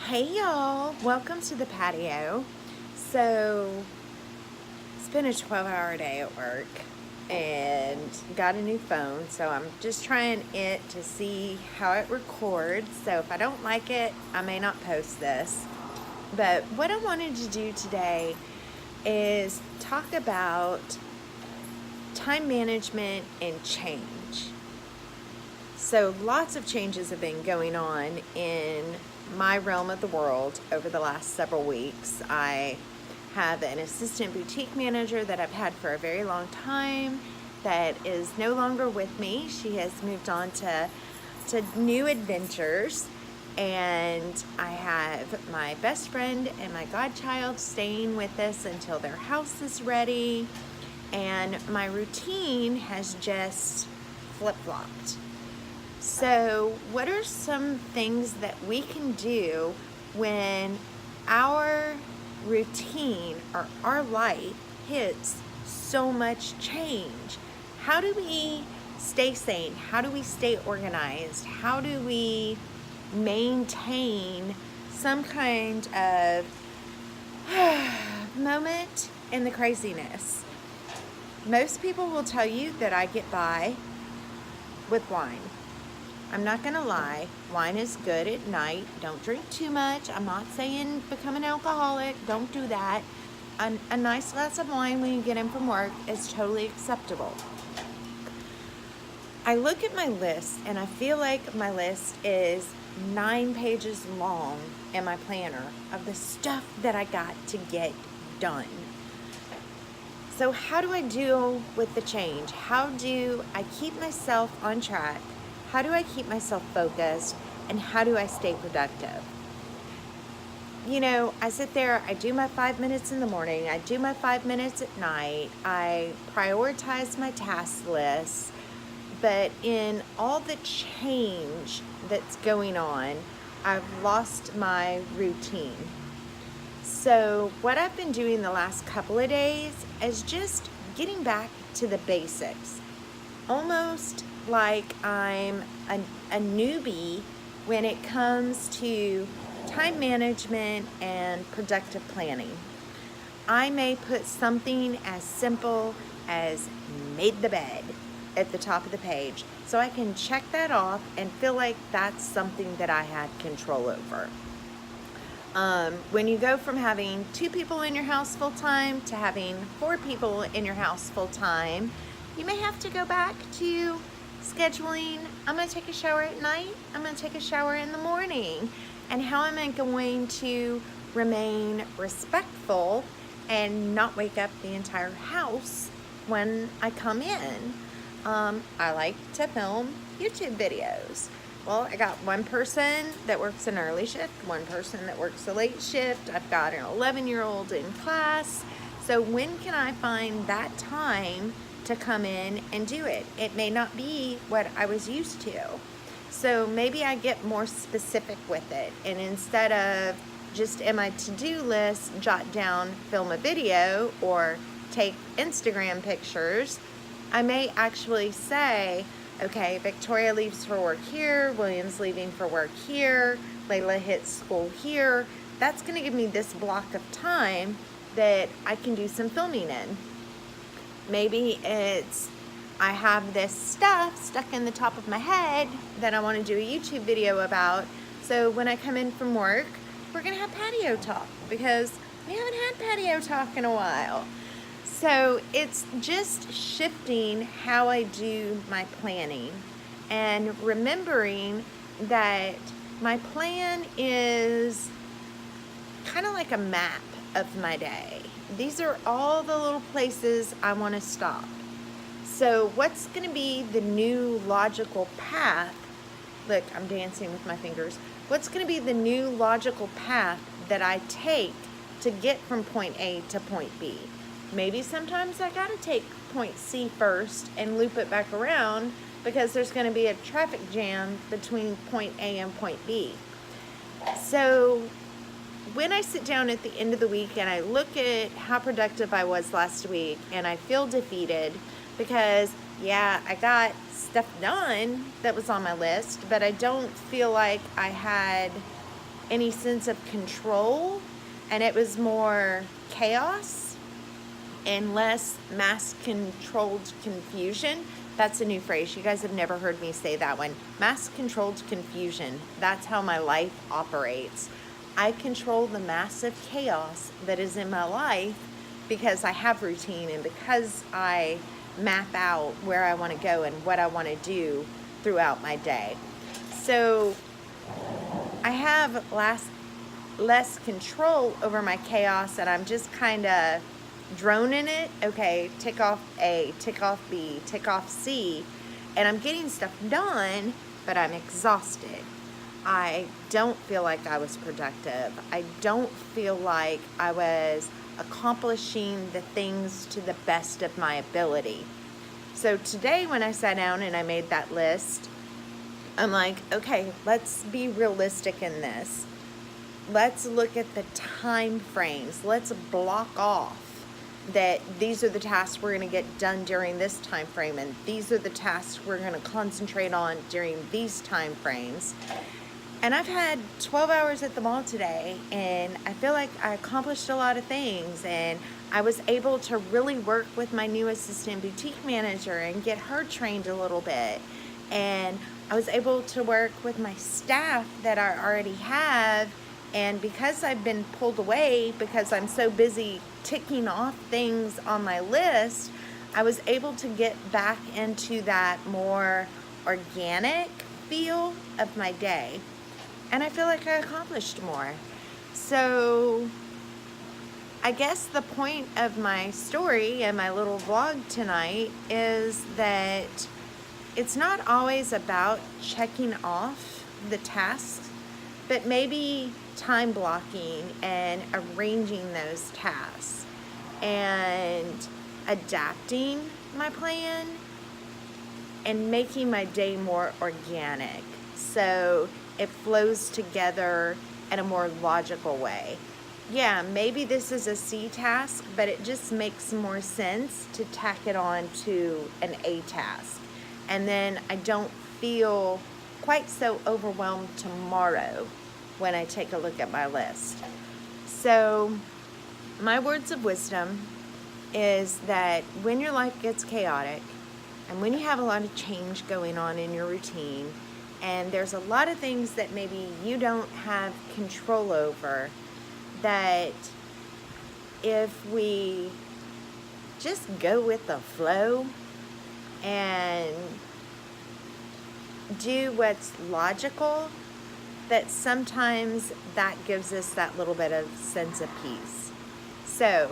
Hey y'all, welcome to the patio. So, it's been a 12-hour day at work and got a new phone, so I'm just trying it to see how it records. So if I don't like it, I may not post this. But what I wanted to do today is talk about time management and change. So lots of changes have been going on in my realm of the world over the last several weeks. I have an assistant boutique manager that I've had for a very long time that is no longer with me. She has moved on to new adventures. And I have my best friend and my godchild staying with us until their house is ready. And my routine has just flip-flopped. So, what are some things that we can do when our routine or our life hits so much change? How do we stay sane? How do we stay organized? How do we maintain some kind of moment in the craziness? Most people will tell you that I get by with wine. I'm not gonna lie, wine is good at night. Don't drink too much. I'm not saying become an alcoholic. Don't do that. A nice glass of wine when you get in from work is totally acceptable. I look at my list and I feel like my list is 9 pages long in my planner of the stuff that I got to get done. So how do I deal with the change? How do I keep myself on track? How do I keep myself focused? And how do I stay productive? You know, I sit there, I do my 5 minutes in the morning, I do my 5 minutes at night, I prioritize my task list, but in all the change that's going on, I've lost my routine. So what I've been doing the last couple of days is just getting back to the basics. Almost like I'm a newbie when it comes to time management and productive planning. I may put something as simple as made the bed at the top of the page so I can check that off and feel like that's something that I had control over. When you go from having 2 people in your house full time to having 4 people in your house full time, you may have to go back to scheduling. I'm going to take a shower at night. I'm going to take a shower in the morning. And how am I going to remain respectful and not wake up the entire house when I come in? I like to film YouTube videos. Well, I got one person that works an early shift, one person that works a late shift. I've got an 11-year-old in class. So when can I find that time to come in and do it? It may not be what I was used to. So maybe I get more specific with it. And instead of just in my to-do list, jot down, film a video, or take Instagram pictures, I may actually say, okay, Victoria leaves for work here, William's leaving for work here, Layla hits school here. That's going to give me this block of time that I can do some filming in. Maybe it's I have this stuff stuck in the top of my head that I want to do a YouTube video about. So when I come in from work, we're going to have patio talk because we haven't had patio talk in a while. So it's just shifting how I do my planning and remembering that my plan is kind of like a map of my day. These are all the little places I want to stop. So what's going to be the new logical path? Look, I'm dancing with my fingers. What's going to be the new logical path that I take to get from point A to point B? Maybe sometimes I got to take point C first and loop it back around because there's going to be a traffic jam between point A and point B. So when I sit down at the end of the week and I look at how productive I was last week and I feel defeated because, yeah, I got stuff done that was on my list, but I don't feel like I had any sense of control, and it was more chaos and less mass-controlled confusion. That's a new phrase. You guys have never heard me say that one. Mass-controlled confusion. That's how my life operates. I control the massive chaos that is in my life because I have routine and because I map out where I want to go and what I want to do throughout my day. So I have less control over my chaos, and I'm just kind of droning it. Okay, tick off A, tick off B, tick off C, and I'm getting stuff done, but I'm exhausted. I don't feel like I was productive. I don't feel like I was accomplishing the things to the best of my ability. So today when I sat down and I made that list, I'm like, okay, let's be realistic in this. Let's look at the time frames. Let's block off that these are the tasks we're going to get done during this time frame, and these are the tasks we're going to concentrate on during these time frames. And I've had 12 hours at the mall today, and I feel like I accomplished a lot of things, and I was able to really work with my new assistant boutique manager and get her trained a little bit. And I was able to work with my staff that I already have, and because I've been pulled away because I'm so busy ticking off things on my list, I was able to get back into that more organic feel of my day. And I feel like I accomplished more. So I guess the point of my story and my little vlog tonight is that it's not always about checking off the tasks, but maybe time blocking and arranging those tasks and adapting my plan and making my day more organic so it flows together in a more logical way. Yeah, maybe this is a C task, but it just makes more sense to tack it on to an A task. And then I don't feel quite so overwhelmed tomorrow when I take a look at my list. So my words of wisdom is that when your life gets chaotic and when you have a lot of change going on in your routine and there's a lot of things that maybe you don't have control over, that if we just go with the flow and do what's logical, that sometimes that gives us that little bit of sense of peace. So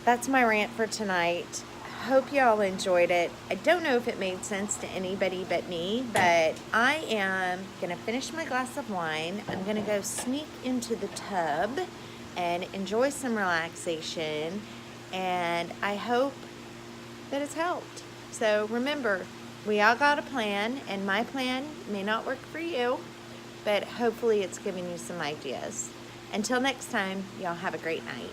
that's my rant for tonight. Hope y'all enjoyed it. I don't know if it made sense to anybody but me, but I am gonna finish my glass of wine. I'm gonna go sneak into the tub and enjoy some relaxation, and I hope that it's helped. So remember, we all got a plan, and my plan may not work for you, but hopefully it's giving you some ideas. Until next time, y'all have a great night.